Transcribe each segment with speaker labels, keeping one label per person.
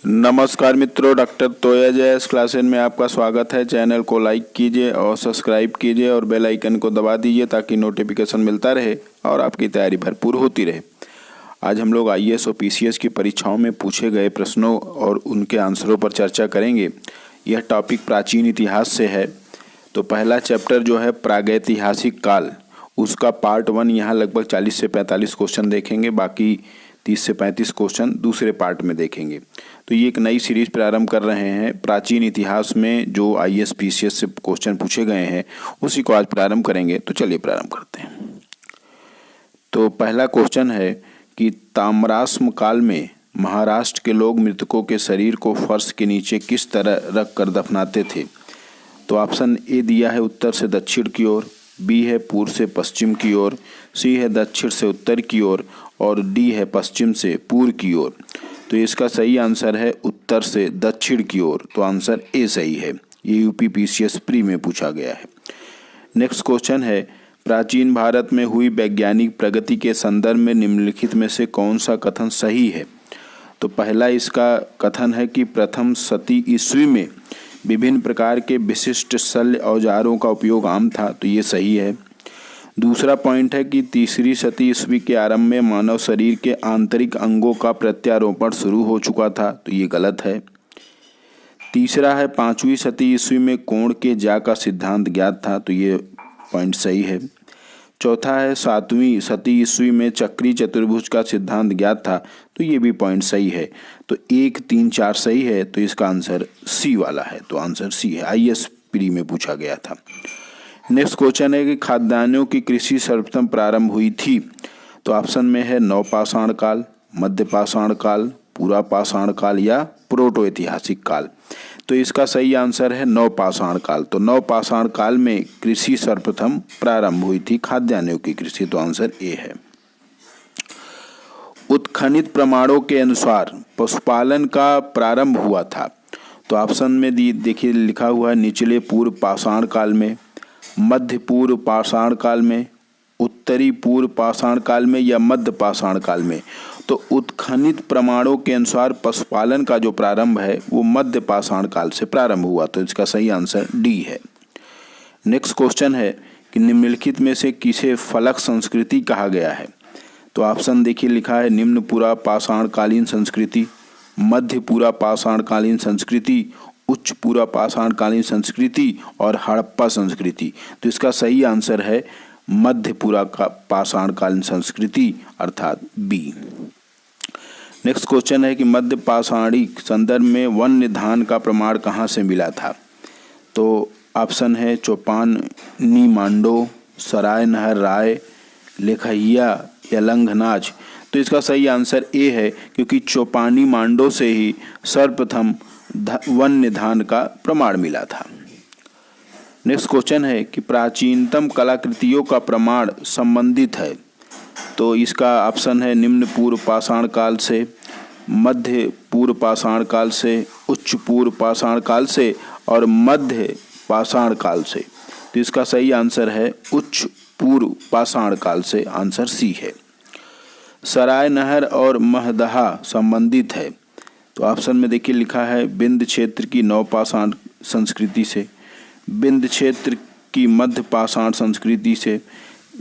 Speaker 1: नमस्कार मित्रों, डॉक्टर तोया जयस क्लासेस में आपका स्वागत है। चैनल को लाइक कीजिए और सब्सक्राइब कीजिए और बेल आइकन को दबा दीजिए ताकि नोटिफिकेशन मिलता रहे और आपकी तैयारी भरपूर होती रहे। आज हम लोग आईएएस और पीसीएस की परीक्षाओं में पूछे गए प्रश्नों और उनके आंसरों पर चर्चा करेंगे। यह टॉपिक प्राचीन इतिहास से है। तो पहला चैप्टर जो है प्रागैतिहासिक काल, उसका पार्ट 1 यहाँ लगभग 40 से 45 क्वेश्चन देखेंगे, बाकी 30 से 35 क्वेश्चन दूसरे पार्ट में देखेंगे। तो ये एक नई सीरीज प्रारंभ कर रहे हैं। प्राचीन इतिहास में जो आईएएस पीसीएस से क्वेश्चन पूछे गए हैं उसी को आज प्रारंभ करेंगे। तो चलिए प्रारंभ करते हैं। तो पहला क्वेश्चन है कि ताम्राश्म काल में महाराष्ट्र के लोग मृतकों के शरीर को फर्श के नीचे किस तरह रख कर दफनाते थे। तो ऑप्शन ए दिया है उत्तर से दक्षिण की ओर, बी है पूर्व से पश्चिम की ओर, सी है दक्षिण से उत्तर की ओर और डी है पश्चिम से पूर्व की ओर। तो इसका सही आंसर है उत्तर से दक्षिण की ओर। तो आंसर ए सही है। ये यूपी पीसीएस प्री में पूछा गया है। नेक्स्ट क्वेश्चन है प्राचीन भारत में हुई वैज्ञानिक प्रगति के संदर्भ में निम्नलिखित में से कौन सा कथन सही है। तो पहला इसका कथन है कि प्रथम शती ईस्वी में विभिन्न प्रकार के विशिष्ट शल्य औजारों का उपयोग आम था। तो ये सही है। दूसरा पॉइंट है कि तीसरी शती ईस्वी के आरंभ में मानव शरीर के आंतरिक अंगों का प्रत्यारोपण शुरू हो चुका था। तो ये गलत है। तीसरा है 5वीं शती ईस्वी में कोण के जा का सिद्धांत ज्ञात था। तो ये पॉइंट सही है। चौथा है 7वीं शती ईस्वी में चक्री चतुर्भुज का सिद्धांत ज्ञात था। तो ये भी पॉइंट सही है। तो 1, 3, 4 सही है। तो इसका आंसर सी वाला है। तो आंसर सी है। आईएएस प्री में पूछा गया था। नेक्स्ट क्वेश्चन है कि खाद्यान्नों की कृषि सर्वप्रथम प्रारंभ हुई थी। तो ऑप्शन में है नवपाषाण काल, मध्य पाषाण काल, पूरा पाषाण काल या प्रोटो ऐतिहासिक काल। तो इसका सही आंसर है नवपाषाण काल। तो नवपाषाण काल में कृषि सर्वप्रथम प्रारंभ हुई थी, खाद्यान्नों की कृषि। तो आंसर ए है। उत्खनित प्रमाणों के अनुसार पशुपालन का प्रारंभ हुआ था। तो ऑप्शन में देखिए लिखा हुआ है निचले पूर्व पाषाण काल में, मध्य पूर्व पाषाण काल में, उत्तरी पूर्व पाषाण काल में या मध्य पाषाण काल में। तो उत्खनित प्रमाणों के अनुसार पशुपालन का जो प्रारंभ है वो मध्य पाषाण काल से प्रारंभ हुआ। तो इसका सही आंसर डी है। नेक्स्ट क्वेश्चन है कि निम्नलिखित में से किसे फलक संस्कृति कहा गया है। तो ऑप्शन देखिए लिखा है निम्न पूरा पाषाण कालीन संस्कृति, मध्य पूरा पाषाण कालीन संस्कृति, उच्च पूरा पाषाण कालीन संस्कृति और हड़प्पा संस्कृति। तो इसका सही आंसर है मध्य पूरा पाषाण कालीन संस्कृति अर्थात बी। नेक्स्ट क्वेश्चन है कि मध्य पाषाणिक संदर्भ में वन्य धान का प्रमाण कहाँ से मिला था। तो ऑप्शन है चौपानी मांडो, सराय नहर राय, लेखैया या लंघनाज। तो इसका सही आंसर ए है, क्योंकि चौपानी मांडो से ही सर्वप्रथम वन्य धान का प्रमाण मिला था। नेक्स्ट क्वेश्चन है कि प्राचीनतम कलाकृतियों का प्रमाण संबंधित है। तो इसका ऑप्शन है निम्न पूर्व पाषाण काल से, मध्य पूर्व पाषाण काल से, उच्च पूर्व पाषाण काल से और मध्य पाषाण काल से। तो इसका सही आंसर है उच्च पूर्व पाषाण काल से। आंसर सी है। सराय नहर और महदहा संबंधित है। तो ऑप्शन में देखिए लिखा है विंध्य क्षेत्र की नवपाषाण संस्कृति से, विंध्य क्षेत्र की मध्य पाषाण संस्कृति से,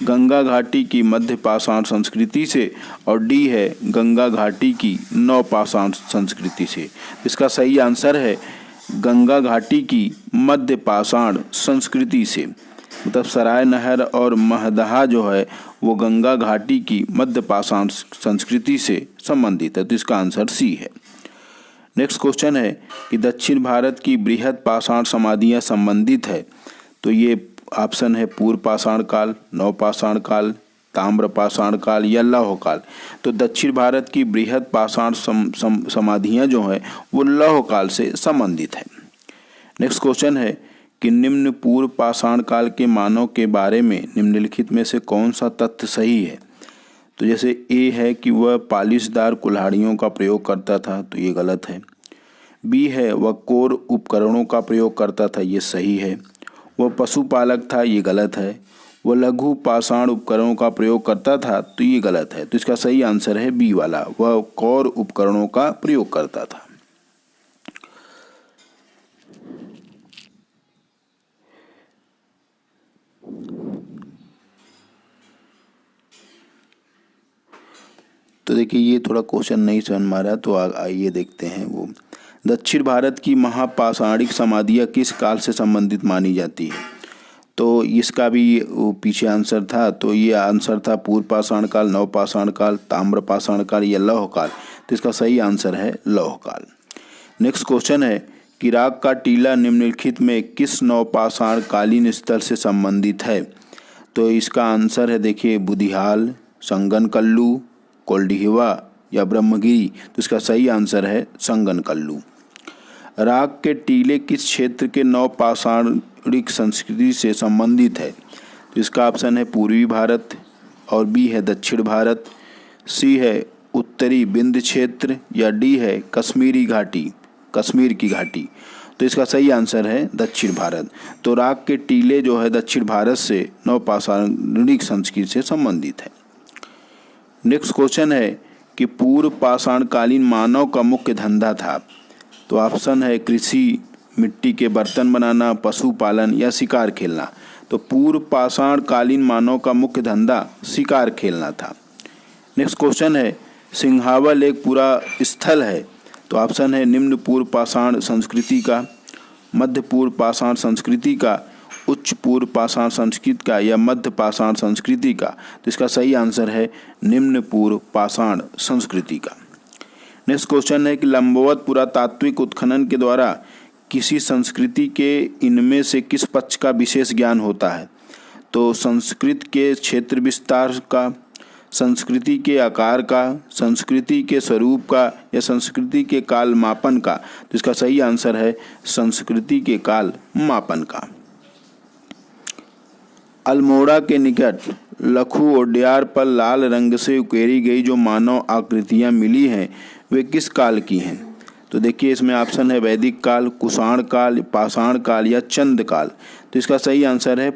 Speaker 1: गंगा घाटी की मध्य पाषाण संस्कृति से और डी है गंगा घाटी की नवपाषाण संस्कृति से। इसका सही आंसर है गंगा घाटी की मध्य पाषाण संस्कृति से। मतलब सराय नहर और महदहा जो है वो गंगा घाटी की मध्य पाषाण संस्कृति से संबंधित है। तो इसका आंसर सी है। नेक्स्ट क्वेश्चन है कि दक्षिण भारत की बृहद पाषाण समाधियाँ संबंधित है। तो ये ऑप्शन है पूर्व पाषाण काल, नवपाषाण काल, ताम्र पाषाण काल या लौह काल। तो दक्षिण भारत की बृहद पाषाण समाधियाँ जो हैं वो लौह काल से संबंधित है। नेक्स्ट क्वेश्चन है कि निम्न पूर्व पाषाण काल के मानव के बारे में निम्नलिखित में से कौन सा तथ्य सही है। तो जैसे ए है कि वह पालिशदार कुल्हाड़ियों का प्रयोग करता था। तो ये गलत है। बी है वह कोर उपकरणों का प्रयोग करता था। ये सही है। वह पशुपालक था। ये गलत है। वह लघु पाषाण उपकरणों का प्रयोग करता था। तो ये गलत है। तो इसका सही आंसर है बी वाला, वह कौर उपकरणों का प्रयोग करता था। तो देखिए ये थोड़ा क्वेश्चन नहीं समझ में आ रहा, तो आइए देखते हैं वो। दक्षिण भारत की महापाषाणिक समाधियाँ किस काल से संबंधित मानी जाती है? तो इसका भी पीछे आंसर था, तो ये आंसर था पूर्व पाषाण काल, नवपाषाण काल, ताम्र पाषाण काल या लौह काल। तो इसका सही आंसर है लौह काल। नेक्स्ट क्वेश्चन है कि राग का टीला निम्नलिखित में किस नवपाषाण कालीन स्थल से संबंधित है? तो इसका आंसर है देखिए बुधिहाल, संगनकल्लू, कोल्डिहिवा या ब्रह्मगिरी। तो इसका सही आंसर है संगनकल्लू। राग के टीले किस क्षेत्र के नवपाषाणिक संस्कृति से संबंधित है? तो इसका ऑप्शन है पूर्वी भारत, और बी है दक्षिण भारत, सी है उत्तरी विंध्य क्षेत्र, या डी है कश्मीरी घाटी, कश्मीर की घाटी। तो इसका सही आंसर है दक्षिण भारत। तो राग के टीले जो है दक्षिण भारत से नवपाषाणिक संस्कृति से संबंधित है। नेक्स्ट क्वेश्चन है कि पूर्व पाषाणकालीन मानव का मुख्य धंधा था? तो ऑप्शन है कृषि, मिट्टी के बर्तन बनाना, पशुपालन या शिकार खेलना। तो पूर्व पाषाणकालीन मानव का मुख्य धंधा शिकार खेलना था। नेक्स्ट क्वेश्चन है सिंहावल एक पूरा स्थल है? तो ऑप्शन है निम्न पूर्व पाषाण संस्कृति का, मध्य पूर्व पाषाण संस्कृति का, उच्च पूर्व पाषाण संस्कृति का या मध्य पाषाण संस्कृति का। तो इसका सही आंसर है निम्न पूर्व पाषाण संस्कृति का। नेक्स्ट क्वेश्चन है कि लंबवत पुरातात्विक उत्खनन के द्वारा किसी संस्कृति के इनमें से किस पक्ष का विशेष ज्ञान होता है? तो संस्कृति के क्षेत्र विस्तार का, संस्कृति के आकार का, संस्कृति के स्वरूप का या संस्कृति के काल मापन का। तो इसका सही आंसर है संस्कृति के काल मापन का। अल्मोड़ा के निकट लखू ओड्यार पर लाल रंग से उकेरी गई जो मानव आकृतियां मिली हैं वे किस काल की हैं? तो देखिए इसमें ऑप्शन है वैदिक काल, कुषाण काल, पाषाण काल या चंद काल। तो इसका सही आंसर है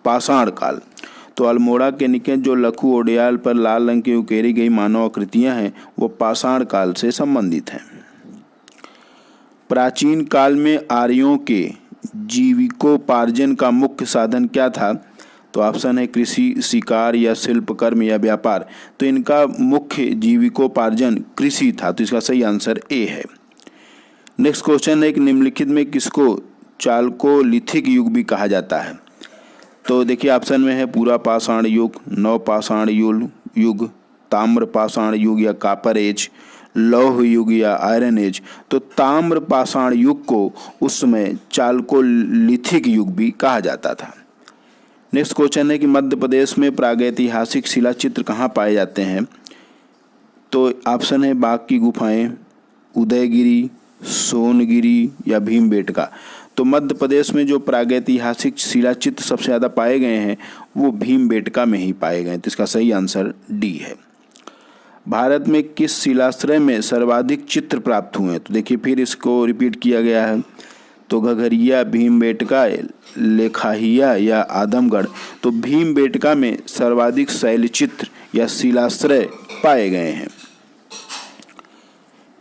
Speaker 1: पाषाण काल। तो अल्मोड़ा के निकट जो लखू ओड्याल पर लाल रंग की उकेरी गई मानव आकृतियां हैं वो पाषाण काल से संबंधित हैं। प्राचीन काल में आर्यों के जीविकोपार्जन का मुख्य साधन क्या था? तो ऑप्शन है कृषि, शिकार या शिल्प कर्म या व्यापार। तो इनका मुख्य जीविकोपार्जन कृषि था। तो इसका सही आंसर ए है। नेक्स्ट क्वेश्चन है कि निम्नलिखित में किसको चालकोलिथिक युग भी कहा जाता है? तो देखिए ऑप्शन में है पूरा पाषाण युग, नवपाषाण युग, ताम्र पाषाण युग या कॉपर एज, लौह युग या आयरन एज। तो ताम्र पाषाण युग को उस समय चालकोलिथिक युग भी कहा जाता था। नेक्स्ट क्वेश्चन है कि मध्य प्रदेश में प्रागैतिहासिक शिला चित्र कहाँ पाए जाते हैं? तो ऑप्शन है बाघ की गुफाएं, उदयगिरी, सोनगिरी या भीमबेटका। तो मध्य प्रदेश में जो प्रागैतिहासिक शिला चित्र सबसे ज़्यादा पाए गए हैं वो भीमबेटका में ही पाए गए। तो इसका सही आंसर डी है। भारत में किस शिलाश्रय में सर्वाधिक चित्र प्राप्त हुए हैं? तो देखिए फिर इसको रिपीट किया गया है। तो घघरिया, भीमबेटका, लेखाहिया या आदमगढ़। तो भीमबेटका में सर्वाधिक शैलचित्र या शिलाश्रय पाए गए हैं।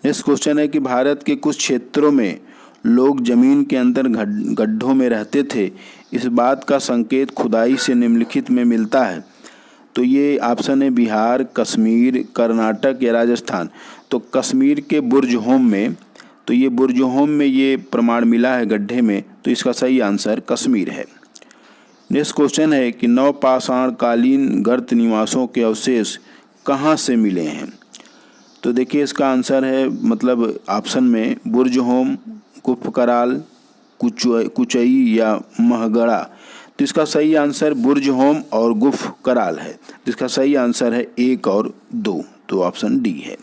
Speaker 1: नेक्स्ट क्वेश्चन है कि भारत के कुछ क्षेत्रों में लोग जमीन के अंदर गड्ढों में रहते थे, इस बात का संकेत खुदाई से निम्नलिखित में मिलता है। तो ये ऑप्शन है बिहार, कश्मीर, कर्नाटक या राजस्थान। तो कश्मीर के बुर्जहोम में, तो ये बुर्जहोम में ये प्रमाण मिला है गड्ढे में। तो इसका सही आंसर कश्मीर है। नेक्स्ट क्वेश्चन है कि नवपाषाणकालीन गर्त निवासों के अवशेष कहाँ से मिले हैं? तो देखिए इसका आंसर है मतलब ऑप्शन में बुर्जहोम, गुफ कराल, कुचई या महगड़ा। तो इसका सही आंसर बुर्जहोम और गुफ कराल है। जिसका सही आंसर है 1 और 2। तो ऑप्शन डी है।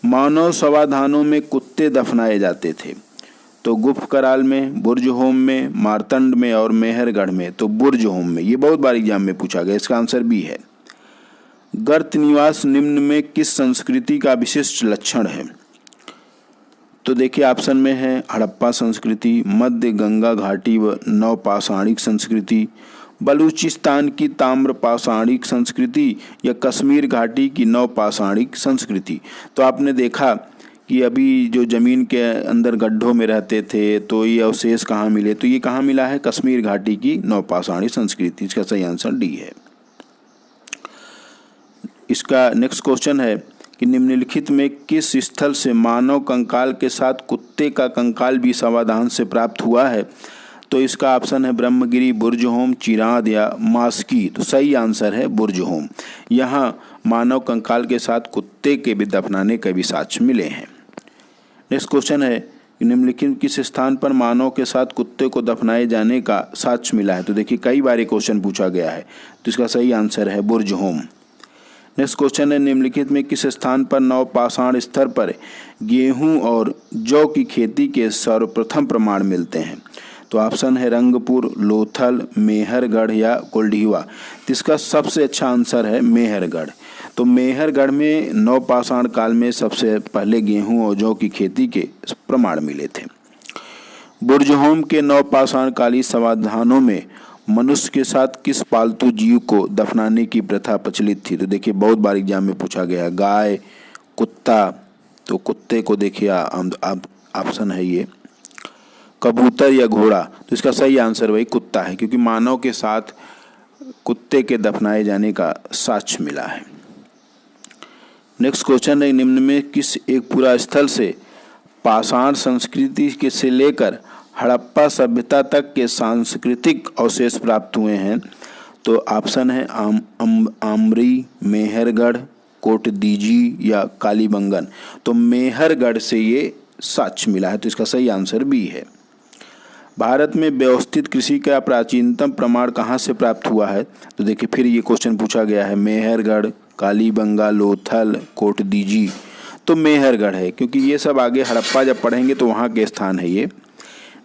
Speaker 1: मानव समाधानों में कुत्ते दफनाए जाते थे। तो गुफ कराल में, बुर्जहोम में, मारतंड में और मेहरगढ़ में। तो बुर्जहोम में, ये बहुत बार एग्जाम में पूछा गया। इसका आंसर बी है। गर्त निवास निम्न में किस संस्कृति का विशिष्ट लक्षण है? तो देखिए ऑप्शन में है हड़प्पा संस्कृति, मध्य गंगा घाटी व नवपाषाणिक संस्कृति, बलूचिस्तान की ताम्र पाषाणिक संस्कृति या कश्मीर घाटी की नवपाषाणिक संस्कृति। तो आपने देखा कि अभी जो ज़मीन के अंदर गड्ढों में रहते थे तो ये अवशेष कहाँ मिले? तो ये कहाँ मिला है? कश्मीर घाटी की नवपाषाणिक संस्कृति। इसका सही आंसर डी है। इसका नेक्स्ट क्वेश्चन है कि निम्नलिखित में किस स्थल से मानव कंकाल के साथ कुत्ते का कंकाल भी समाधान से प्राप्त हुआ है? तो इसका ऑप्शन है ब्रह्मगिरी, बुर्जहोम, चिराद या मास्की। तो सही आंसर है बुर्जहोम। यहाँ मानव कंकाल के साथ कुत्ते के भी दफनाने के भी साक्ष्य मिले हैं। नेक्स्ट क्वेश्चन है निम्नलिखित किस स्थान पर मानव के साथ कुत्ते को दफनाए जाने का साक्ष्य मिला है? तो देखिए कई बार ये क्वेश्चन पूछा गया है, तो इसका सही आंसर है बुर्जहोम। नेक्स्ट क्वेश्चन है निम्नलिखित में किस स्थान पर नवपाषाण स्तर पर गेहूं और जौ की खेती के सर्वप्रथम प्रमाण मिलते हैं? तो ऑप्शन है रंगपुर, लोथल, मेहरगढ़ या कोल्डीवा। तो इसका सबसे अच्छा आंसर है मेहरगढ़। तो मेहरगढ़ में नवपाषाण काल में सबसे पहले गेहूं और जौ की खेती के प्रमाण मिले थे। बुर्जहोम के नवपाषाण कालीन समाधानों में मनुष्य के साथ किस पालतू जीव को दफनाने की प्रथा प्रचलित थी? तो देखिए बहुत बार एग्जाम में पूछा गया, गाय, कुत्ता। तो कुत्ते को देखिए ऑप्शन है ये, कबूतर या घोड़ा। तो इसका सही आंसर वही कुत्ता है, क्योंकि मानव के साथ कुत्ते के दफनाए जाने का साक्ष्य मिला है। नेक्स्ट क्वेश्चन है निम्न में किस एक पूरा स्थल से पाषाण संस्कृति के से लेकर हड़प्पा सभ्यता तक के सांस्कृतिक अवशेष प्राप्त हुए हैं? तो ऑप्शन है आमरी, मेहरगढ़, कोटदीजी या कालीबंगन। तो मेहरगढ़ से ये साक्ष्य मिला है, तो इसका सही आंसर बी है। भारत में व्यवस्थित कृषि का प्राचीनतम प्रमाण कहाँ से प्राप्त हुआ है? तो देखिए फिर ये क्वेश्चन पूछा गया है, मेहरगढ़, कालीबंगा, लोथल, कोटदीजी। तो मेहरगढ़ है, क्योंकि ये सब आगे हड़प्पा जब पढ़ेंगे तो वहाँ के स्थान है ये।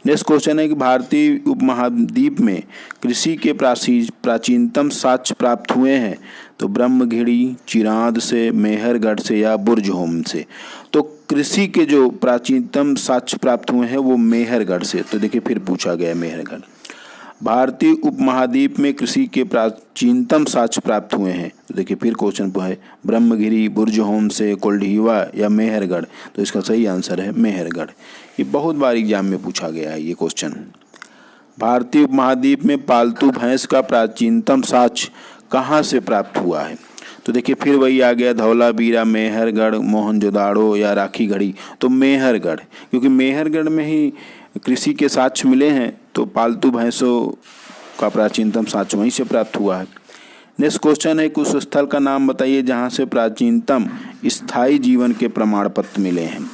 Speaker 1: नेक्स्ट क्वेश्चन है कि भारतीय उपमहाद्वीप में कृषि के प्राचीनतम साक्ष्य प्राप्त हुए हैं? तो ब्रह्मगिरी, चिराद से, मेहरगढ़ से या बुर्जहोम से। तो कृषि के जो प्राचीनतम साक्ष्य प्राप्त हुए हैं वो मेहरगढ़ से। तो देखिए फिर पूछा गया मेहरगढ़। भारतीय उपमहाद्वीप में कृषि के प्राचीनतम साक्ष्य प्राप्त हुए हैं? तो देखिए फिर क्वेश्चन है ब्रह्मगिरी, बुर्जहोम से, कोल्डीवा या मेहरगढ़। तो इसका सही आंसर है मेहरगढ़। ये बहुत बार एग्जाम में पूछा गया है ये क्वेश्चन। भारतीय उपमहाद्वीप में पालतू भैंस का प्राचीनतम साक्ष्य कहाँ से प्राप्त हुआ है? तो देखिए फिर वही आ गया, धौलावीरा, मेहरगढ़, मोहनजोदाड़ो या राखीगढ़ी। तो मेहरगढ़, क्योंकि मेहरगढ़ में ही कृषि के साक्ष्य मिले हैं, तो पालतू भैंसों का प्राचीनतम साक्ष्य वहीं से प्राप्त हुआ है। नेक्स्ट क्वेश्चन है उस स्थल का नाम बताइए जहाँ से प्राचीनतम स्थायी जीवन के प्रमाण पत्र मिले हैं।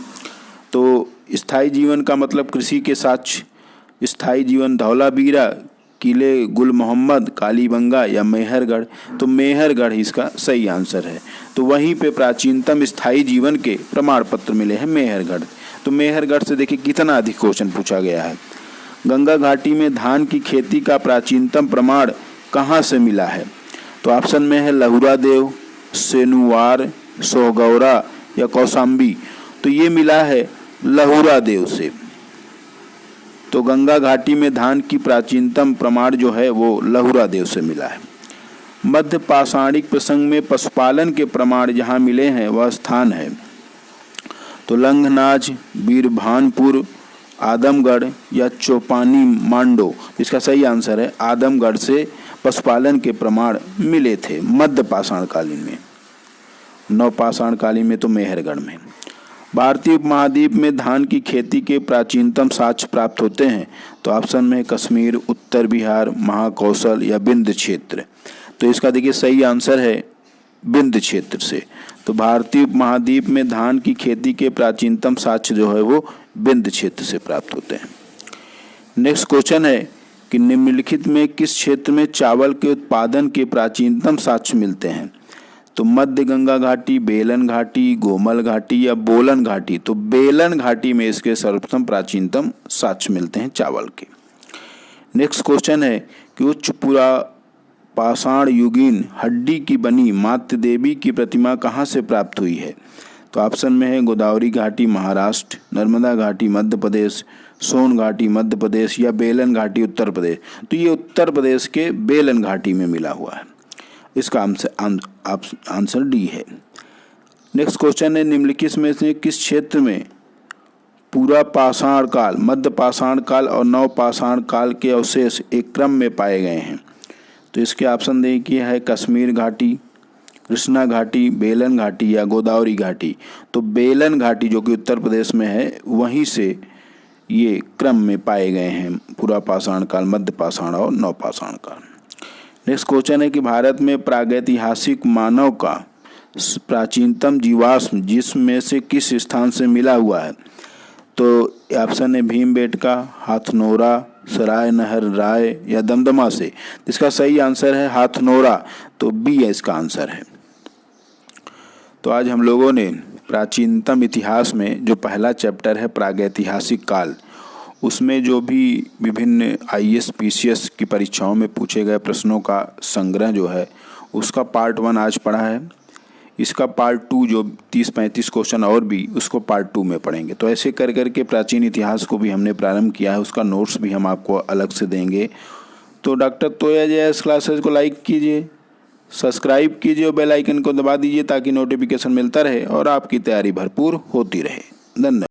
Speaker 1: तो स्थायी जीवन का मतलब कृषि के साक्ष्य, स्थायी जीवन धौलावीरा, किले गुल मोहम्मद, कालीबंगा या मेहरगढ़। तो मेहरगढ़ इसका सही आंसर है। तो वहीं पे प्राचीनतम स्थायी जीवन के प्रमाण पत्र मिले हैं मेहरगढ़। तो मेहरगढ़ से देखिए कितना अधिक क्वेश्चन पूछा गया है। गंगा घाटी में धान की खेती का प्राचीनतम प्रमाण कहाँ से मिला है? तो ऑप्शन में है लहुरा देव, सेनुवार, सोहगौरा या कौसाम्बी। तो ये मिला है लहुरा देव से। तो गंगा घाटी में धान की प्राचीनतम प्रमाण जो है वो लहुरा देव से मिला है। मध्य पाषाणिक प्रसंग में पशुपालन के प्रमाण जहाँ मिले हैं वह स्थान है? तो लंघनाज, बीरभानपुर, आदमगढ़ या चौपानी मांडो। इसका सही आंसर है आदमगढ़ से पशुपालन के प्रमाण मिले थे मध्य पाषाण कालीन में। नवपाषाण कालीन में तो मेहरगढ़ में। भारतीय उपमहाद्वीप में धान की खेती के प्राचीनतम साक्ष्य प्राप्त होते हैं? तो ऑप्शन में कश्मीर, उत्तर बिहार, महाकौशल या विंध्य क्षेत्र। तो इसका देखिए सही आंसर है विंध्य क्षेत्र से। तो भारतीय उपमहाद्वीप में धान की खेती के प्राचीनतम साक्ष्य जो है वो विंध्य क्षेत्र से प्राप्त होते हैं। नेक्स्ट क्वेश्चन है कि निम्नलिखित में किस क्षेत्र में चावल के उत्पादन के प्राचीनतम साक्ष्य मिलते हैं? तो मध्य गंगा घाटी, बेलन घाटी, गोमल घाटी या बोलन घाटी। तो बेलन घाटी में इसके सर्वप्रथम प्राचीनतम साक्ष्य मिलते हैं चावल के। नेक्स्ट क्वेश्चन है कि उच्च पुरा पाषाण युगीन हड्डी की बनी मातृ देवी की प्रतिमा कहाँ से प्राप्त हुई है? तो ऑप्शन में है गोदावरी घाटी महाराष्ट्र, नर्मदा घाटी मध्य प्रदेश, सोन घाटी मध्य प्रदेश या बेलन घाटी उत्तर प्रदेश। तो ये उत्तर प्रदेश के बेलन घाटी में मिला हुआ है। इसका आंसर डी है। नेक्स्ट क्वेश्चन है निम्नलिखित में से किस क्षेत्र में पूरा पाषाण काल, मध्य पाषाण काल और नव पाषाण काल के अवशेष एक क्रम में पाए गए हैं? तो इसके ऑप्शन देखिए है कश्मीर घाटी, कृष्णा घाटी, बेलन घाटी या गोदावरी घाटी। तो बेलन घाटी जो कि उत्तर प्रदेश में है, वहीं से ये क्रम में पाए गए हैं, पूरा पाषाण काल, मध्य पाषाण और नवपाषाण काल। नेक्स्ट क्वेश्चन है कि भारत में प्रागैतिहासिक मानव का प्राचीनतम जीवाश्म जिसमें से किस स्थान से मिला हुआ है? तो ऑप्शन है भीमबेटका, हाथनोरा, सराय नहर राय या दमदमा से। इसका सही आंसर है हाथनोरा, तो बी है इसका आंसर है। तो आज हम लोगों ने प्राचीनतम इतिहास में जो पहला चैप्टर है प्रागैतिहासिक काल, उसमें जो भी विभिन्न IAS PCS की परीक्षाओं में पूछे गए प्रश्नों का संग्रह जो है उसका पार्ट 1 आज पढ़ा है। इसका पार्ट 2 जो 30-35 क्वेश्चन और भी, उसको पार्ट 2 में पढ़ेंगे। तो ऐसे कर करके प्राचीन इतिहास को भी हमने प्रारंभ किया है, उसका नोट्स भी हम आपको अलग से देंगे। तो डॉक्टर तोया JS क्लासेस को लाइक कीजिए, सब्सक्राइब कीजिए और बेल आइकन को दबा दीजिए ताकि नोटिफिकेशन मिलता रहे और आपकी तैयारी भरपूर होती रहे। धन्यवाद।